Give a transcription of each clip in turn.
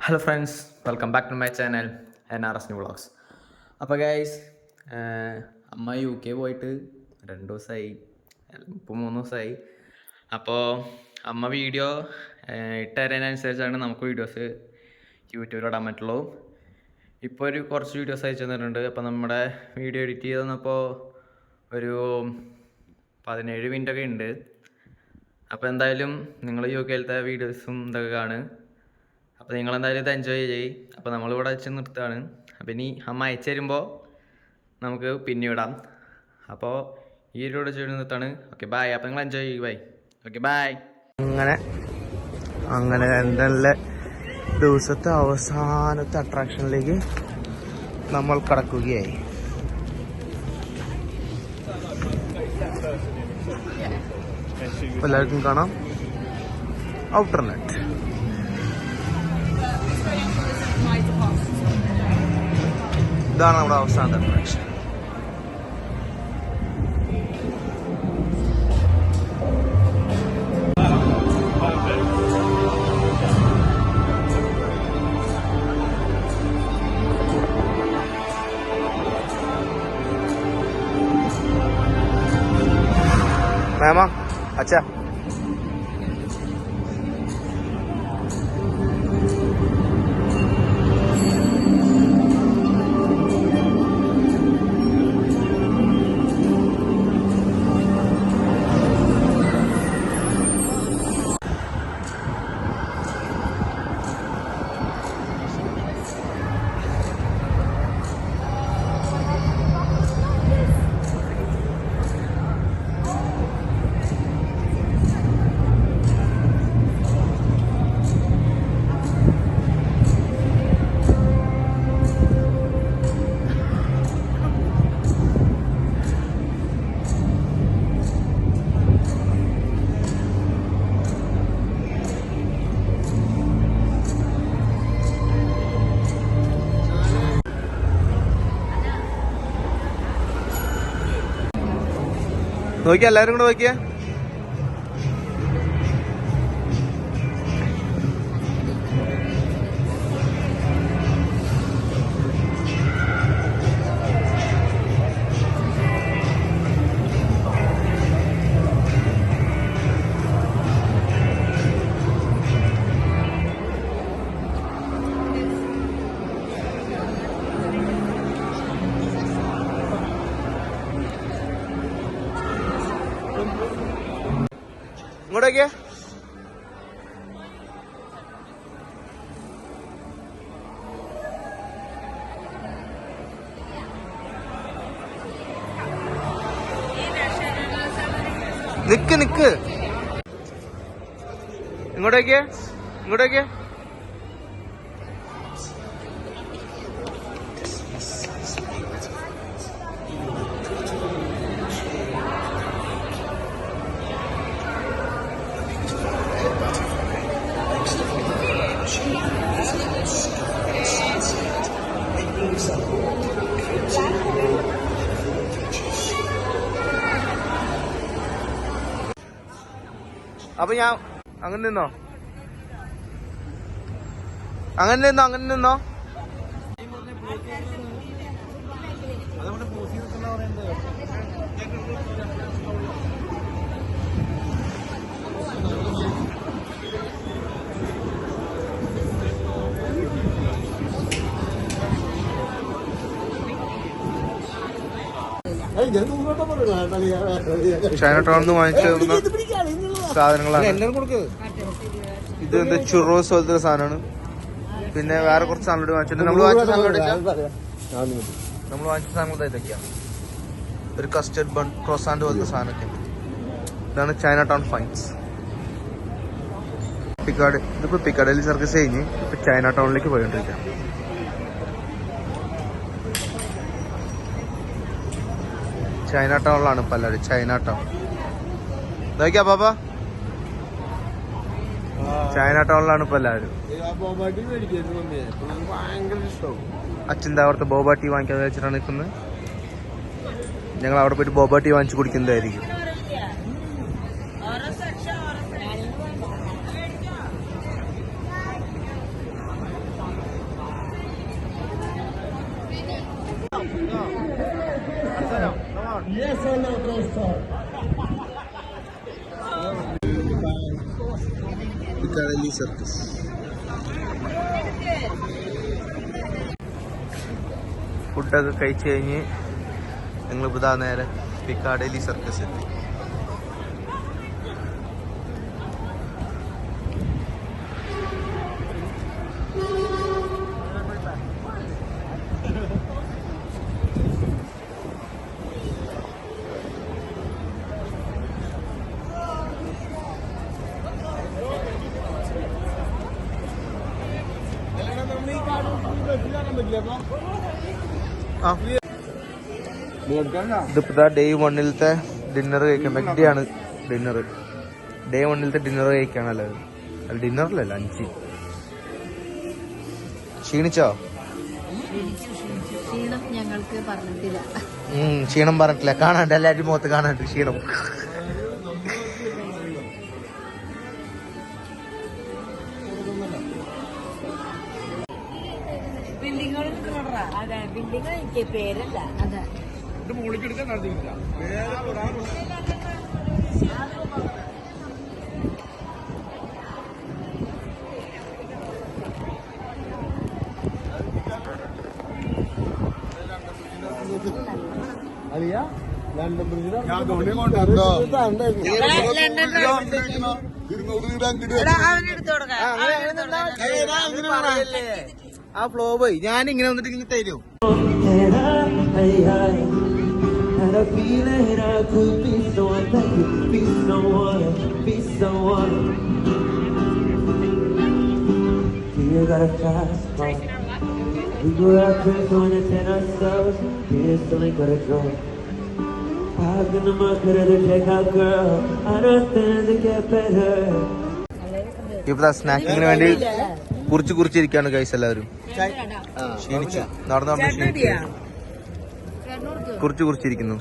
Hello friends, welcome back to my channel NRS new vlogs. അപ്പോൾ guys, അമ്മ UK പോയിട്ട് 2 ദിവസമായി, ഇപ്പോൾ 3 ദിവസമായി. അപ്പോൾ അമ്മ വീഡിയോ ഇട്ടുതരുന്നതിനനുസരിച്ചാണ് നമുക്ക് വീഡിയോസ് യൂട്യൂബിൽ ഇടാൻ പറ്റുള്ളൂ. ഇപ്പോൾ കുറച്ച് വീഡിയോസ് അയച്ചു തന്നിട്ടുണ്ട്. അപ്പോൾ നമ്മുടെ വീഡിയോ എഡിറ്റ് ചെയ്ത് തന്നപ്പോൾ ഒരു 17 മിനിറ്റൊക്കെ ഉണ്ട്. അപ്പോൾ എന്തായാലും നിങ്ങൾ UKയിലത്തെ വീഡിയോസും ഇതൊക്കെ കാണും. അപ്പോൾ നിങ്ങളെന്തായാലും ഇത് എൻജോയ് ചെയ്യും. അപ്പോൾ നമ്മളിവിടെ വെച്ച് നിർത്തുകയാണ്. അപ്പോൾ ഇനി അമ്മ അയച്ചു തരുമ്പോൾ നമുക്ക് പിന്നെ ഇടാം. അപ്പോൾ ഈ ഒരു വീഡിയോ ചെയ്ത് നിർത്താണ്. Okay bye. അപ്പോൾ നിങ്ങൾ എൻജോയ് ചെയ്യും. ബൈ. Okay bye. അങ്ങനെ എൻ്റെ ദിവസത്തെ അവസാനത്തെ അട്രാക്ഷനിലേക്ക് നമ്മൾ കടക്കുകയായി. എല്ലാവർക്കും കാണാം ഔട്ടർ നെറ്റ്. ഇതാണ് നമ്മുടെ അവസാനത്തെ അട്രാക്ഷൻ. മാമ അച്ഛാ, നോക്കിയാ എല്ലാവരും കൂടെ നോക്കിയാ. ഇങ്ങോട്ടേക്ക് നിക്ക് ഇങ്ങോട്ടേക്ക് ഇങ്ങോട്ടേക്ക്. അപ്പൊ ഞാൻ അങ്ങനെ നിന്നോ. ചൈന ടൗണിൽ വാങ്ങിച്ച സാധനങ്ങളാണ്. ഇത് എന്താ ചുറോസ് പോലത്തെ സാധനമാണ്. പിന്നെ വേറെ കുറച്ച് സാധനം വാങ്ങിച്ചിട്ടുണ്ട്. നമ്മൾ വാങ്ങിച്ച സാധനങ്ങൾ ഇതൊക്കെയാണ്. ഒരു കസ്റ്റർഡ് ബൺ, ക്രോസാൻഡ് പോലത്തെ സാധനമൊക്കെ. ഇതാണ് ചൈന ടൗൺ ഫൈൻസ്. ഇതിപ്പോ പിക്കാഡലി സർക്കസ് കഴിഞ്ഞ് ഇപ്പൊ ചൈന ടൗണിലേക്ക് പോയിക്കൊണ്ടിരിക്കാം. ചൈന ടൗണിലാണ് ഇപ്പൊ എല്ലാവരും. ചൈന ടൗൺ നോക്കിയാ പാപ്പ, ചൈന ടൗണിലാണ് ഇപ്പൊ എല്ലാവരും. അച്ഛൻ്റെ അവിടുത്തെ ബോബ ടീ വാങ്ങിക്കാതെ വെച്ചിട്ടാണ് നിൽക്കുന്നത്. ഞങ്ങൾ അവിടെ പോയിട്ട് ബോബ ടീ വാങ്ങിച്ചു കുടിക്കുന്നതായിരിക്കും. പിക്കാഡലി സർക്കസ്. ഫുഡൊക്കെ കഴിച്ച് കഴിഞ്ഞ് ഞങ്ങളിപ്പോൾ ഇതാ നേരെ പിക്കാഡലി സർക്കസ് എത്തി. ഇതിപ്പോ ഡേ 1-ലത്തെ ഡിന്നർ കഴിക്കാം. മെഗ്ഡിയാണ് ഡിന്നർ. ഡേ 1-ലത്തെ ഡിന്നർ കഴിക്കാണല്ലോ. അല്ല ഡിന്നറിലല്ല, 5. ക്ഷീണിച്ചോ? ക്ഷീണം പറഞ്ഞിട്ടില്ല. കാണാണ്ട് എല്ലാവരും മുഖത്ത് കാണാണ്ട് ക്ഷീണം. പേരല്ല അതെ ആ ഫ്ലോ പോയി. ഞാൻ ഇങ്ങനെ വന്നിട്ട് ഇങ്ങനെ തരും. ഇപ്പൊ സ്നാക്കിങ്ങിന് വേണ്ടി കുറിച്ചിരിക്കാണ് ഗൈസ് എല്ലാവരും. ക്ഷീണിച്ചു നടന്നു ക്ഷീണിച്ചു കുറിച്ചിരിക്കുന്നു.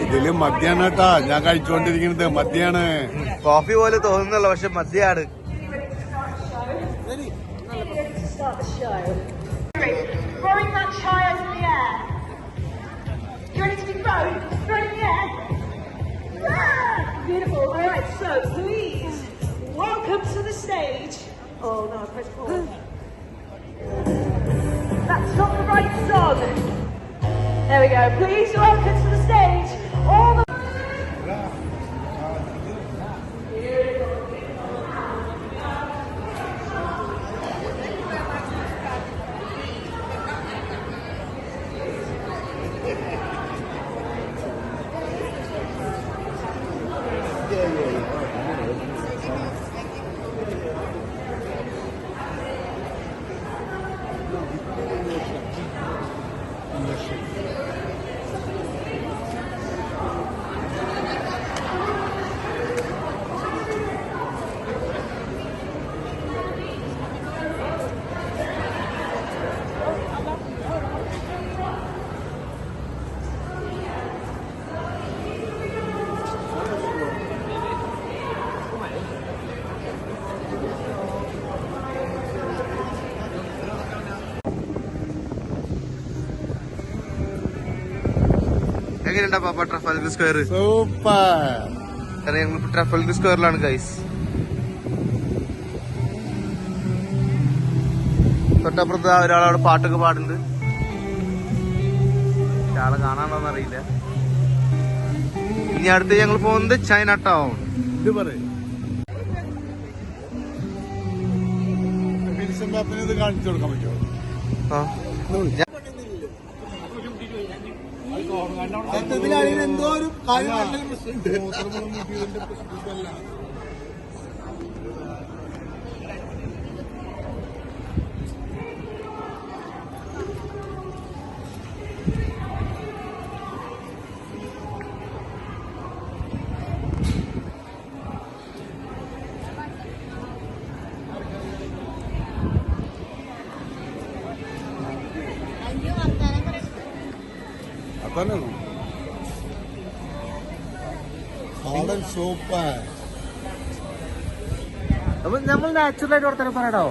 ഇതില് മദ്യാണ് കേട്ടാ ഞാൻ കഴിച്ചുകൊണ്ടിരിക്കുന്നത്. മദ്യാണ്. കോഫി പോലെ തോന്നുന്നല്ലോ, പക്ഷെ മദ്യാണ്. Throwing that child in the air. You ready to be thrown? Thrown in the air. Ah! Beautiful. All right, so please welcome to the stage. Oh no, press pause. That's not the right song. There we go. Please welcome to the stage all the. എങ്ങനെയുണ്ടാ പാപ്പ ട്രഫൽഗർ square? Super. കാരണം ഞങ്ങളിപ്പോ ട്രഫൽഗർ സ്ക്വയറിലാണ് guys. തൊട്ടപ്പുറത്ത് ഒരാളവിടെ പാട്ടൊക്കെ പാടുന്നുണ്ട്. ആളെ കാണാനോന്ന് അറിയില്ല. ഇനി അടുത്ത് ഞങ്ങൾ പോകുന്നത് ചൈന ടൗൺ. ഇത് പറയും ഇത് കാണിച്ചു കൊടുക്കാൻ പറ്റുമോ? എന്തോ ഒരു കാര്യം പ്രശ്നമുണ്ട്. അതന്നെ സൂപ്പർ. അപ്പൊ നമ്മൾ നാച്ചുറൽ ആയിട്ട് വർത്തനം പറയണോ?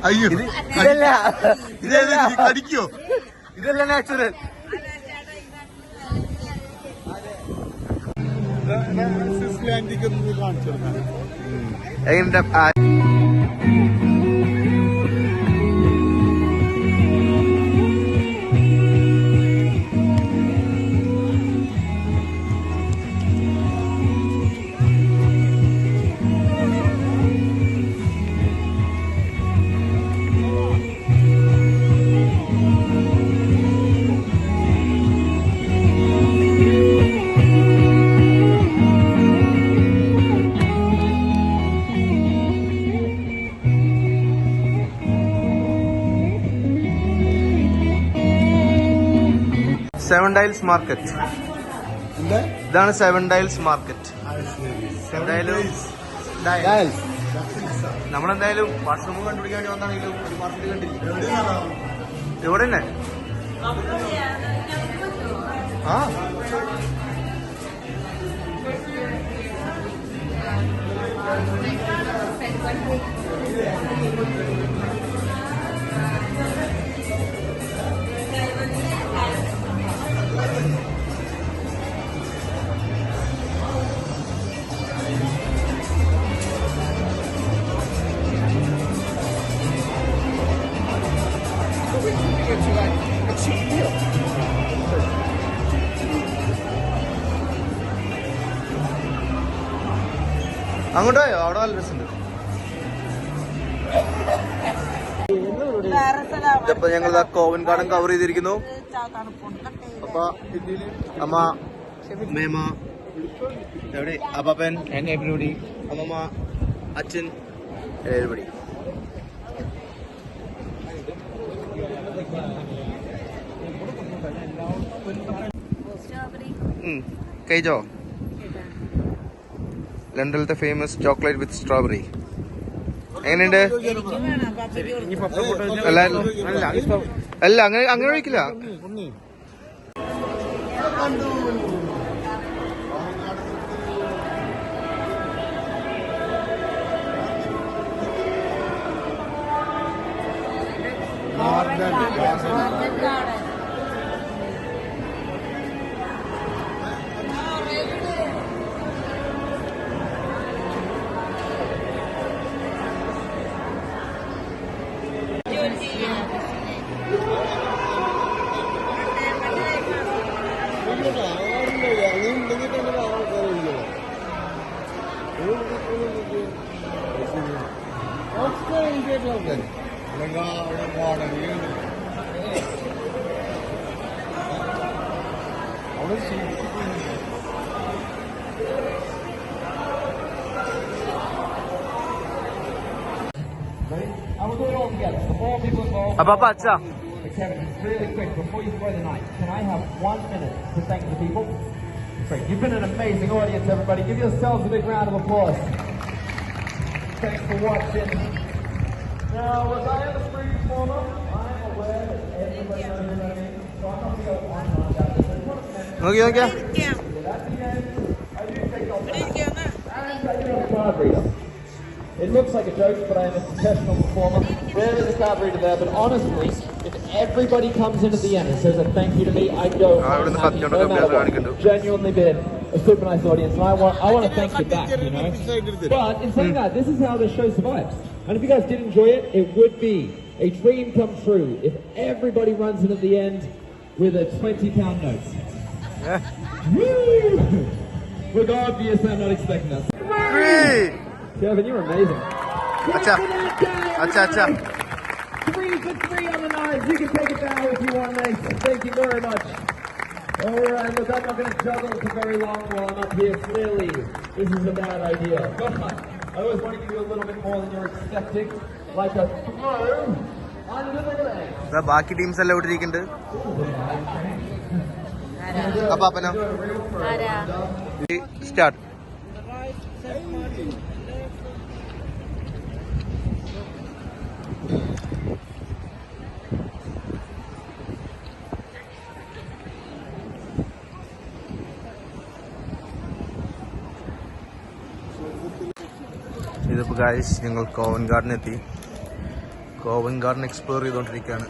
അയ്യോ ഇതല്ല കടിക്കോ? ഇതല്ല നാച്ചുറൽ. സ്വിറ്റ്സർലാൻഡിലേക്ക് കാണിച്ചു കൊടുക്കാൻ. എങ്ങനെ 7 Dials മാർക്കറ്റ്. ഇതാണ് 7 Dials മാർക്കറ്റ്. എന്തായാലും നമ്മളെന്തായാലും വാഷ്റൂം കണ്ടുപിടിക്കാൻ വേണ്ടി വന്നാണെങ്കിലും ഒരു മാർക്കറ്റ് കണ്ടില്ല. ഇവിടെ തന്നെ ആ അങ്ങോട്ട് പോയോ? അവിടെ നല്ല രസമുണ്ട്. ഇപ്പൊ ഞങ്ങൾ കോവൻ ഗാർഡൻ കവർ ചെയ്തിരിക്കുന്നു. അപ്പൊ അമ്മ മേമ എവിടെ? അപ്പാപ്പൻ, അമ്മമ്മ, അച്ഛൻ, everybody. കഴിച്ചോ? ലണ്ടനിലത്തെ ഫേമസ് ചോക്ലേറ്റ് വിത്ത് സ്ട്രോബെറി എങ്ങനെയുണ്ട്? അല്ല അങ്ങനെ ഒഴിക്കില്ല. Papa, acha. Kevin, really quick, before you throw the night, can I have 1 minute to thank the people? Great, you've been an amazing audience, everybody. Give yourselves a big round of applause. Thanks for watching. Now, as I am a street performer, I am aware that everybody knows what I mean, so I'm not going to go on about this. I just want to mention Okay. that at the end, I do take off and I do have a card reader. It looks like a joke, but I am a professional performer. There is a card reader there, but honestly, if everybody comes in at the end and says a thank you to me, I go home happy, no matter what. Genuinely been a super nice audience, and I want to thank you back, you know. But in saying that, this is how the show survives. And if you guys did enjoy it, it would be a dream come true if everybody runs in at the end with a £20 note. Woo! Look, obviously I'm not expecting that. 3. Kevin, you're amazing. Acha. 3 for 3 on the knives. You can take it down if you want, mate. Thank you very much. All right, look, I'm not going to juggle for very long while I'm up here. Clearly, this is a bad idea. But I always want to give you a little bit more than you're expecting, like a throw under the leg. ബാക്കി teams എല്ലാം ഇവിടെ ഇരിക്കുന്നുണ്ട്. അപ്പൊ അപ്പനോ start. ഇതിപ്പോൾ guys ഞങ്ങൾ Covent garden എത്തി. Covent garden explore ചെയ്തുകൊണ്ടിരിക്കുകയാണ്.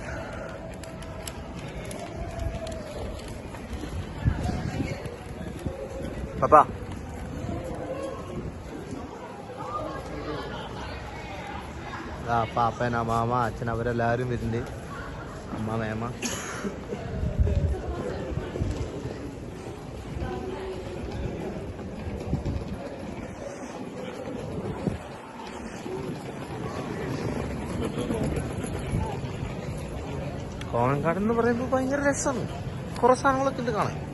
പാപ്പാ പാപ്പൻ അമ്മാമ അച്ഛൻ അവരെല്ലാവരും വരുന്നുണ്ട്. അമ്മ മേമ കോവൻ ഗാർഡൻ എന്ന് പറയുമ്പോൾ ഭയങ്കര രസമാണ്. കുറേ സാധനങ്ങളൊക്കെ ഉണ്ട് കാണാൻ.